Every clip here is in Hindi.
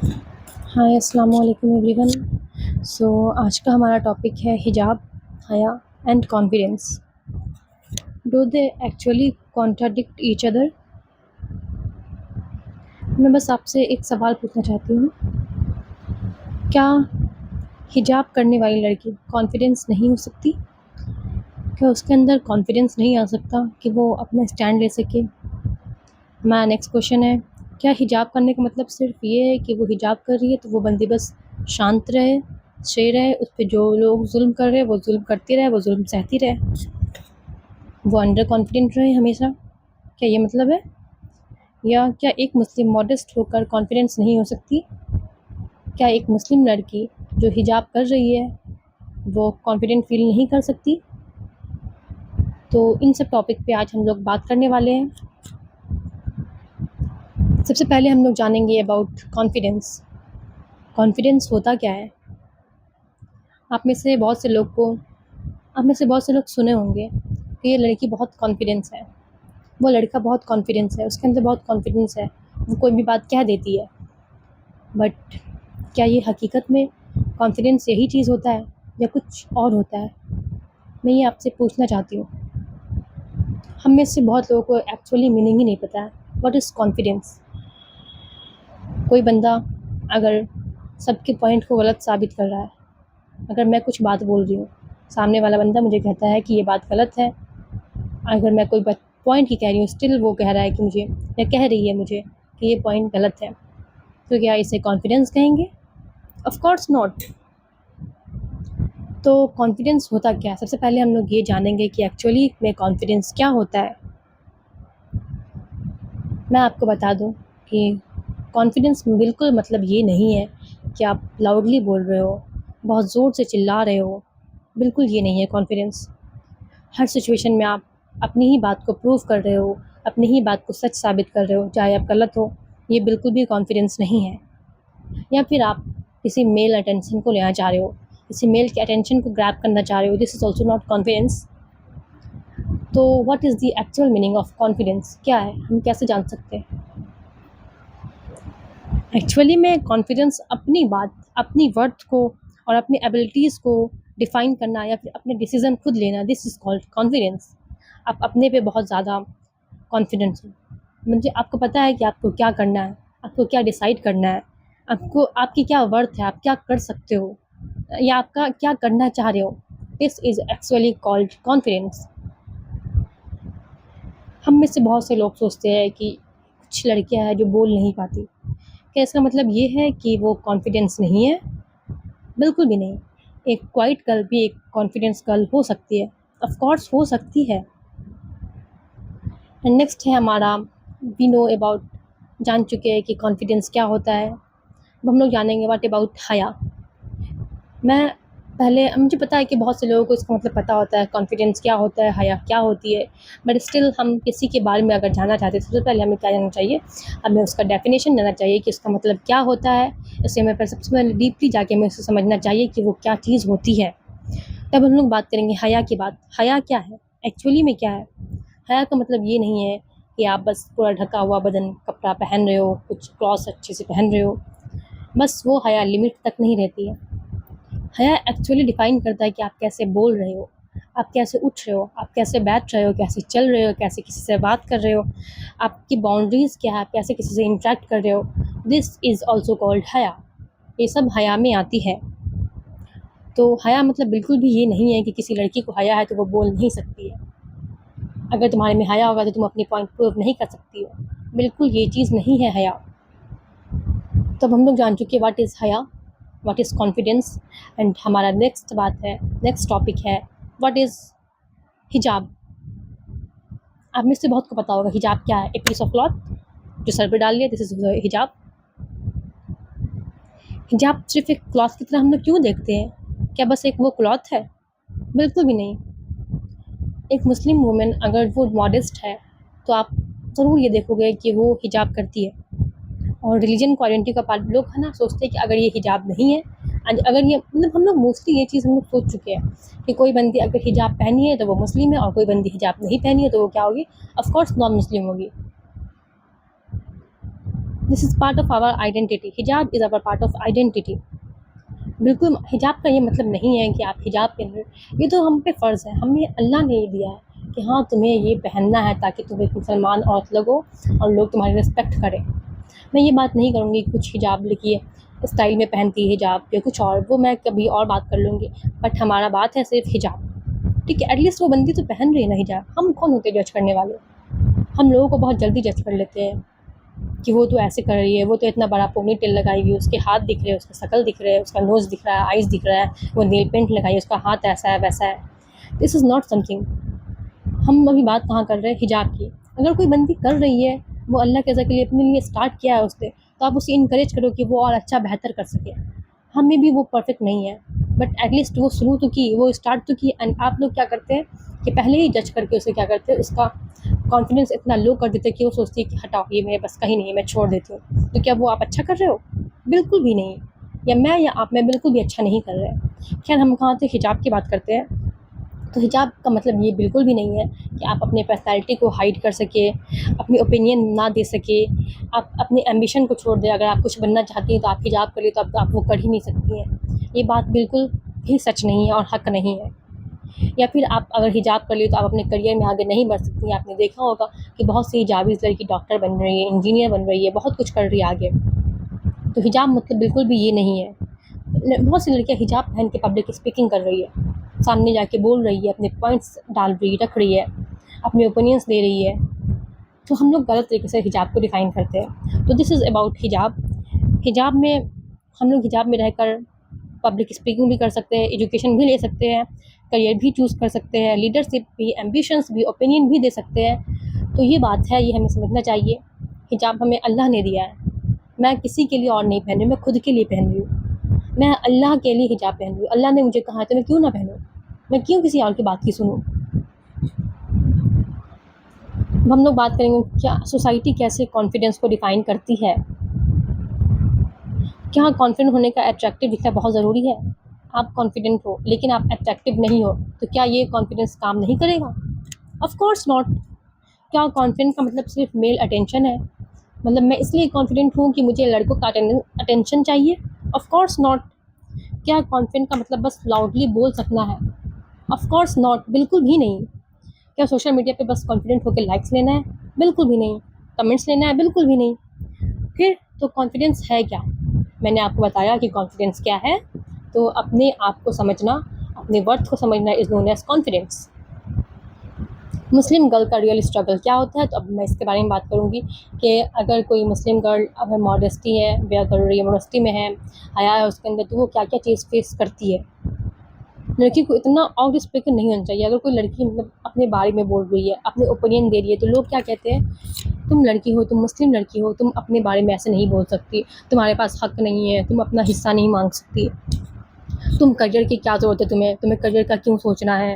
हाय अस्सलाम वालेकुम एवरीवन। आज का हमारा टॉपिक है हिजाब, हया and confidence. Do they actually contradict each other? मैं बस आपसे एक सवाल पूछना चाहती हूँ, क्या हिजाब करने वाली लड़की कॉन्फिडेंस नहीं हो सकती? क्या उसके अंदर कॉन्फिडेंस नहीं आ सकता कि वो अपना स्टैंड ले सके? हमारा नेक्स्ट क्वेश्चन है, क्या हिजाब करने का मतलब सिर्फ ये है कि वो हिजाब कर रही है तो वो बंदी बस शांत रहे, सही रहे, उस पर जो लोग जुल्म कर रहे हैं वो जुल्म करती रहे, वो जुल्म सहती रहे, वो अंडर कॉन्फिडेंट रहे हमेशा? क्या ये मतलब है? या क्या एक मुस्लिम मॉडेस्ट होकर कॉन्फिडेंस नहीं हो सकती? क्या एक मुस्लिम लड़की जो हिजाब कर रही है वो कॉन्फिडेंट फील नहीं कर सकती? तो इन सब टॉपिक पे आज हम लोग बात करने वाले हैं। सबसे पहले हम लोग जानेंगे अबाउट कॉन्फिडेंस। कॉन्फिडेंस होता क्या है? आप में से बहुत से लोग सुने होंगे कि ये लड़की बहुत कॉन्फिडेंस है, वो लड़का बहुत कॉन्फिडेंस है, उसके अंदर बहुत कॉन्फिडेंस है, वो कोई भी बात कह देती है। बट क्या ये हकीकत में कॉन्फिडेंस यही चीज़ होता है या कुछ और होता है? मैं ये आपसे पूछना चाहती हूँ। हम में से बहुत लोगों को एक्चुअली मीनिंग ही नहीं पता है व्हाट इज़ कॉन्फिडेंस। कोई बंदा अगर सबके पॉइंट को गलत साबित कर रहा है, अगर मैं कुछ बात बोल रही हूँ, सामने वाला बंदा मुझे कहता है कि ये बात गलत है, अगर मैं कोई पॉइंट ही कह रही हूँ स्टिल वो कह रहा है कि मुझे, या कह रही है मुझे कि ये पॉइंट गलत है, तो क्या इसे कॉन्फिडेंस कहेंगे? Of course not. तो कॉन्फिडेंस होता क्या है? सबसे पहले हम लोग ये जानेंगे कि एक्चुअली में कॉन्फिडेंस क्या होता है। मैं आपको बता दूं कि कॉन्फिडेंस बिल्कुल मतलब ये नहीं है कि आप लाउडली बोल रहे हो, बहुत ज़ोर से चिल्ला रहे हो। बिल्कुल ये नहीं है कॉन्फिडेंस। हर सिचुएशन में आप अपनी ही बात को प्रूव कर रहे हो, अपनी ही बात को सच साबित कर रहे हो, चाहे आप गलत हो। ये बिल्कुल भी कॉन्फिडेंस नहीं है। या फिर आप किसी मेल अटेंशन को लेना चाह रहे हो, किसी मेल के अटेंशन को ग्रैब करना चाह रहे हो, this is also not confidence. तो what is the actual meaning of confidence? क्या है, हम कैसे जान सकते हैं? एक्चुअली में कॉन्फिडेंस अपनी बात, अपनी वर्थ को और अपनी एबिलिटीज़ को डिफ़ाइन करना या फिर अपने डिसीज़न खुद लेना, दिस इज़ कॉल्ड कॉन्फिडेंस। आप अपने पे बहुत ज़्यादा कॉन्फिडेंट हो, मुझे आपको पता है कि आपको क्या करना है, आपको क्या डिसाइड करना है, आपको आपकी क्या वर्थ है, आप क्या कर सकते हो या आपका क्या करना चाह रहे हो। This is actually called confidence. हम में से बहुत से लोग सोचते हैं कि कुछ लड़कियां हैं जो बोल नहीं पाती, क्या इसका मतलब ये है कि वो कॉन्फिडेंस नहीं है? बिल्कुल भी नहीं। एक क्वाइट गर्ल भी एक कॉन्फिडेंस गर्ल हो सकती है, ऑफ कोर्स हो सकती है। एंड नेक्स्ट है हमारा, वी नो अबाउट, जान चुके हैं कि कॉन्फिडेंस क्या होता है। अब हम लोग जानेंगे व्हाट अबाउट हया। मैं पहले, मुझे पता है कि बहुत से लोगों को इसका मतलब पता होता है कॉन्फिडेंस क्या होता है, हया क्या होती है, बट स्टिल हम किसी के बारे में अगर जानना चाहते हैं सबसे पहले हमें क्या जानना चाहिए? हमें उसका डेफिनेशन जानना चाहिए कि उसका मतलब क्या होता है। इससे हमें पहले सबसे पहले डीपली जाके हमें उसे समझना चाहिए कि वो क्या चीज़ होती है। तब हम लोग बात करेंगे हया की बात। हया क्या है, एक्चुअली में क्या है? हया का मतलब ये नहीं है कि आप बस पूरा ढका हुआ बदन कपड़ा पहन रहे हो, कुछ क्लॉथ्स अच्छे से पहन रहे हो, बस वो हया लिमिट तक नहीं रहती है। हया एक्चुअली डिफ़ाइन करता है कि आप कैसे बोल रहे हो, आप कैसे उठ रहे हो, आप कैसे बैठ रहे हो, कैसे चल रहे हो, कैसे किसी से बात कर रहे हो, आपकी बाउंड्रीज़ क्या है, आप कैसे किसी से इंटरेक्ट कर रहे हो। दिस इज़ ऑल्सो कॉल्ड हया। ये सब हया में आती है। तो हया मतलब बिल्कुल भी ये नहीं है कि किसी लड़की को हया है तो वो बोल नहीं सकती है। अगर तुम्हारे में हया होगा तो तुम अपनी पॉइंट प्रूव नहीं कर सकती हो। बिल्कुल ये चीज़ नहीं है हया। तो अब हम लोग जान चुके व्हाट इज़ हया, व्हाट इज़ कॉन्फिडेंस। एंड हमारा नेक्स्ट टॉपिक है व्हाट इज़ हिजाब। आप में से बहुत को पता होगा हिजाब क्या है, ए पीस ऑफ क्लॉथ जो सर पे डाल लिया, दिस इज़ हिजाब। हिजाब सिर्फ एक क्लॉथ की तरह हम लोग क्यों देखते हैं? क्या बस एक वो क्लॉथ है? बिल्कुल भी नहीं। एक मुस्लिम वुमेन अगर वो मॉडेस्ट है तो आप ज़रूर ये देखोगे कि वो हिजाब करती है। और रिलीजन को आइडेंटिटी का पार्ट लोग है ना सोचते हैं कि अगर ये हिजाब नहीं है, अगर ये मतलब हम लोग मोस्टली ये चीज़ हम लोग सोच चुके हैं कि कोई बंदी अगर हिजाब पहनी है तो वो मुस्लिम है और कोई बंदी हिजाब नहीं पहनी है तो वो क्या होगी? ऑफ कोर्स नॉन मुस्लिम होगी। This is part of our identity, hijab is our part of identity. बिल्कुल हिजाब का ये मतलब नहीं है कि आप हिजाब पहन रहे हो, ये तो हम पे फ़र्ज़ है, हमें अल्लाह ने ये दिया है कि हाँ तुम्हें ये पहनना है ताकि तुम एक मुसलमान औरत लगो और लोग तुम्हारी रिस्पेक्ट करें। मैं ये बात नहीं करूँगी कुछ हिजाब लड़की स्टाइल में पहनती है हिजाब या कुछ और, वो मैं कभी और बात कर लूँगी, बट हमारा बात है सिर्फ हिजाब, ठीक है। एटलीस्ट वो बंदी तो पहन रही है ना हिजाब, हम कौन होते जज करने वाले। हम लोगों को बहुत जल्दी जज कर लेते हैं कि वो तो ऐसे कर रही है, वो तो इतना बड़ा पोनी टेल लगाई हुई है, उसके हाथ दिख रहे हैं, उसका शकल दिख रहा है, उसका नोज़ दिख रहा है, आइज़ दिख रहा है, वो नेल पेंट लगाई है, उसका हाथ ऐसा है वैसा है। This is not something. हम अभी बात कहाँ कर रहे हैं, हिजाब की। अगर कोई बंदी कर रही है, वो अल्लाह के रज़ा के लिए अपने लिए स्टार्ट किया है उसने, तो आप उसे इनकरेज करो कि वो और अच्छा बेहतर कर सके। हम में भी वो परफेक्ट नहीं है, बट एटलीस्ट वो शुरू तो की, वो स्टार्ट तो की। एंड आप लोग क्या करते हैं कि पहले ही जज करके उसे क्या करते हैं, उसका कॉन्फिडेंस इतना लो कर देते हैं कि वो सोचती है कि हटाओ ये मेरे बस का ही नहीं है, मैं छोड़ देती हूँ। तो क्या वो आप अच्छा कर रहे हो? बिल्कुल भी नहीं। या मैं या आप में बिल्कुल भी अच्छा नहीं कर रहे। खैर हम कहाँ थे, हिजाब की बात करते हैं। तो हिजाब का मतलब ये बिल्कुल भी नहीं है कि आप अपने पर्सनैलिटी को हाइड कर सके, अपनी ओपिनियन ना दे सके, आप अपने एम्बिशन को छोड़ दें। अगर आप कुछ बनना चाहती हैं तो आप हिजाब करिए, तो आप वो कर ही नहीं सकती हैं। ये बात बिल्कुल भी सच नहीं है और हक़ नहीं है। या फिर आप अगर हिजाब कर लिए तो आप अपने करियर में आगे नहीं बढ़ सकती हैं। आपने देखा होगा कि बहुत सी हिजाबी लड़की डॉक्टर बन रही है, इंजीनियर बन रही है, बहुत कुछ कर रही है आगे। तो हिजाब मतलब बिल्कुल भी ये नहीं है। बहुत सी लड़कियाँ हिजाब पहन के पब्लिक स्पीकिंग कर रही है, सामने जाके बोल रही है, अपने पॉइंट्स डाल रही रख रही है, अपने ओपिनियंस दे रही है। तो हम लोग गलत तरीके से हिजाब को डिफ़ाइन करते हैं। तो दिस इज़ अबाउट हिजाब। हिजाब में हम लोग हिजाब में रहकर पब्लिक स्पीकिंग भी कर सकते हैं, एजुकेशन भी ले सकते हैं, करियर भी चूज़ कर सकते हैं, लीडरशिप भी, एम्बिशंस भी, ओपिनियन भी दे सकते हैं। तो ये बात है, ये हमें समझना चाहिए। हिजाब हमें अल्लाह ने दिया है, मैं किसी के लिए और नहीं पहन रही हूँ, मैं खुद के लिए पहन रही हूँ। मैं अल्लाह के लिए हिजाब पहन रही हूँ। अल्लाह ने मुझे कहा है तो मैं क्यों ना पहनूँ? मैं क्यों किसी और की बात की सुनूँ? अब हम लोग बात करेंगे क्या सोसाइटी कैसे कॉन्फिडेंस को डिफ़ाइन करती है। क्या कॉन्फिडेंट होने का अट्रैक्टिव दिखना बहुत ज़रूरी है? आप कॉन्फिडेंट हो लेकिन आप अट्रैक्टिव नहीं हो, तो क्या ये कॉन्फिडेंस काम नहीं करेगा? Of course not. क्या कॉन्फिडेंट का मतलब सिर्फ मेल अटेंशन है? मतलब मैं इसलिए कॉन्फिडेंट हूँ कि मुझे लड़कों का अटेंशन चाहिए? Of course not. क्या कॉन्फिडेंट का मतलब बस लाउडली बोल सकना है? ऑफ़ कोर्स नॉट, बिल्कुल भी नहीं। क्या सोशल मीडिया पे बस कॉन्फिडेंट होकर लाइक्स लेना है? बिल्कुल भी नहीं। कमेंट्स लेना है? बिल्कुल भी नहीं। फिर तो कॉन्फिडेंस है क्या? मैंने आपको बताया कि कॉन्फिडेंस क्या है। तो अपने आप को समझना, अपने वर्थ को समझना is known as confidence. Muslim girl का रियल स्ट्रगल क्या होता है, तो अब मैं इसके बारे में बात करूँगी कि अगर कोई मुस्लिम गर्ल अगर मॉडेस्टी है, वेयर कर रही है, मॉडेस्टी में है, हया है उसके अंदर, तो वो क्या-क्या चीज़ फेस करती है। लड़की को इतना आउट स्पोकन नहीं होना चाहिए। अगर कोई लड़की मतलब अपने बारे में बोल रही है, अपने ओपिनियन दे रही है, तो लोग क्या कहते हैं, तुम लड़की हो, तुम मुस्लिम लड़की हो, तुम अपने बारे में ऐसे नहीं बोल सकती, तुम्हारे पास हक़ नहीं है, तुम अपना हिस्सा नहीं माँग सकती, तुम करियर की क्या ज़रूरत है तुम्हें करियर का क्यों सोचना है,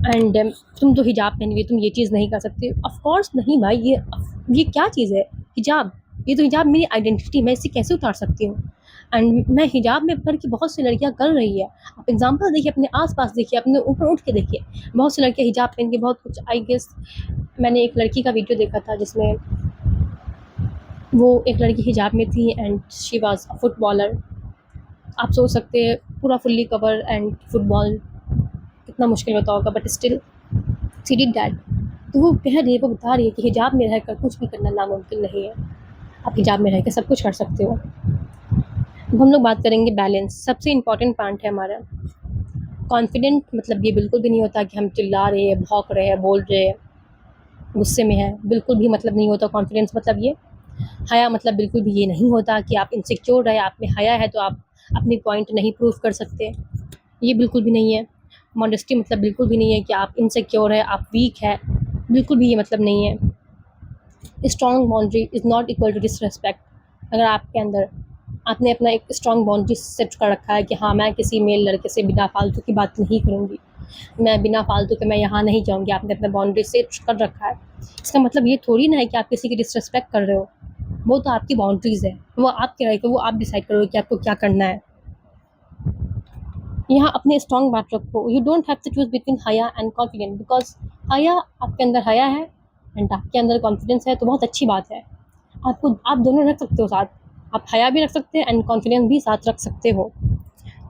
एंड तुम तो हिजाब पहनी हुई, तुम ये चीज़ नहीं कर सकती। ऑफ़ कोर्स नहीं भाई, ये क्या चीज़ है हिजाब? ये तो हिजाब मेरी आइडेंटिटी, मैं इसे कैसे उतार सकती हूँ? एंड मैं हिजाब में पढ़ के बहुत सी लड़कियाँ कर रही है। आप एग्ज़ाम्पल देखिए, अपने आस-पास देखिए, अपने ऊपर उठ के देखिए। बहुत सी लड़कियाँ हिजाब पहन के बहुत कुछ, आई गेस मैंने एक लड़की का वीडियो देखा था जिसमें वो एक लड़की हिजाब में थी and she was a footballer. आप सोच सकते हैं पूरा फुल्ली कवर एंड फुटबॉल कितना मुश्किल होता होगा, but still she did that. तो वो कह रही है, वो बता रही है कि हिजाब में रहकर कुछ भी करना नामुमकिन नहीं है। आप हिजाब में रह के सब कुछ कर सकते हो। अब हम लोग बात करेंगे बैलेंस, सबसे इम्पोर्टेंट पॉइंट है हमारा। कॉन्फिडेंट मतलब ये बिल्कुल भी नहीं होता कि हम चिल्ला रहे हैं, भौंक रहे हैं, बोल रहे हैं, गुस्से में हैं, बिल्कुल भी मतलब नहीं होता कॉन्फिडेंस मतलब ये। हया मतलब बिल्कुल भी ये नहीं होता कि आप इनसिक्योर है, आप में हया है तो आप अपनी पॉइंट नहीं प्रूव कर सकते, ये बिल्कुल भी नहीं है। मॉडेस्टी मतलब बिल्कुल भी नहीं है कि आप इनसिक्योर है, आप वीक है, बिल्कुल भी ये मतलब नहीं है। Strong boundary is not equal to disrespect. अगर आपके अंदर आपने अपना एक स्ट्रॉन्ग बाउंड्री सेट कर रखा है कि हाँ, मैं किसी मेल लड़के से बिना फालतू की बात नहीं करूँगी, मैं बिना फालतू के मैं यहाँ नहीं जाऊँगी, आपने अपना बाउंड्री सेट कर रखा है, इसका मतलब ये थोड़ी ना है कि आप किसी की डिसरिस्पेक्ट कर रहे हो। वो तो आपकी बाउंड्रीज़ है, वो आपके राइट है, वो आप डिसाइड करोगे कि आपको क्या करना है। यहाँ अपने स्ट्रॉन्ग बात रखो। You don't have to choose between हया एंड कॉन्फिडेंस, बिकॉज हया आपके अंदर हया है एंड आपके अंदर कॉन्फिडेंस है, तो बहुत अच्छी बात है। आप दोनों रख सकते हो साथ। आप हया भी रख सकते हैं एंड कॉन्फिडेंस भी साथ रख सकते हो।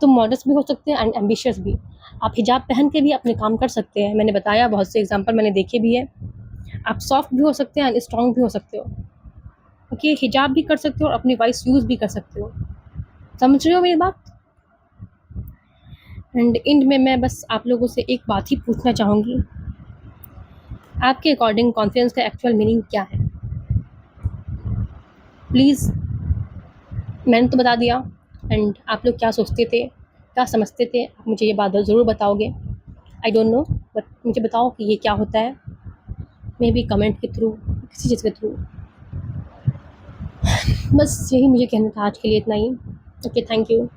तुम मॉडस्ट भी हो सकते हैं एंड एम्बिशियस भी। आप हिजाब पहन के भी अपने काम कर सकते हैं, मैंने बताया बहुत से एग्जांपल मैंने देखे भी है। आप सॉफ्ट भी हो सकते हैं एंड स्ट्रॉन्ग भी हो सकते हो। ओके, हिजाब भी कर सकते हो और अपनी वॉइस यूज़ भी कर सकते हो। समझ रहे हो मेरी बात? एंड एंड में मैं बस आप लोगों से एक बात ही पूछना चाहूँगी, आपके अकॉर्डिंग कॉन्फिडेंस का एक्चुअल मीनिंग क्या है? प्लीज़, मैंने तो बता दिया एंड आप लोग क्या सोचते थे, क्या समझते थे, आप मुझे ये बात ज़रूर बताओगे। आई डोंट नो, बट मुझे बताओ कि ये क्या होता है, मे बी कमेंट के थ्रू, किसी चीज़ के थ्रू। बस यही मुझे कहना था आज के लिए, इतना ही। Okay, thank you.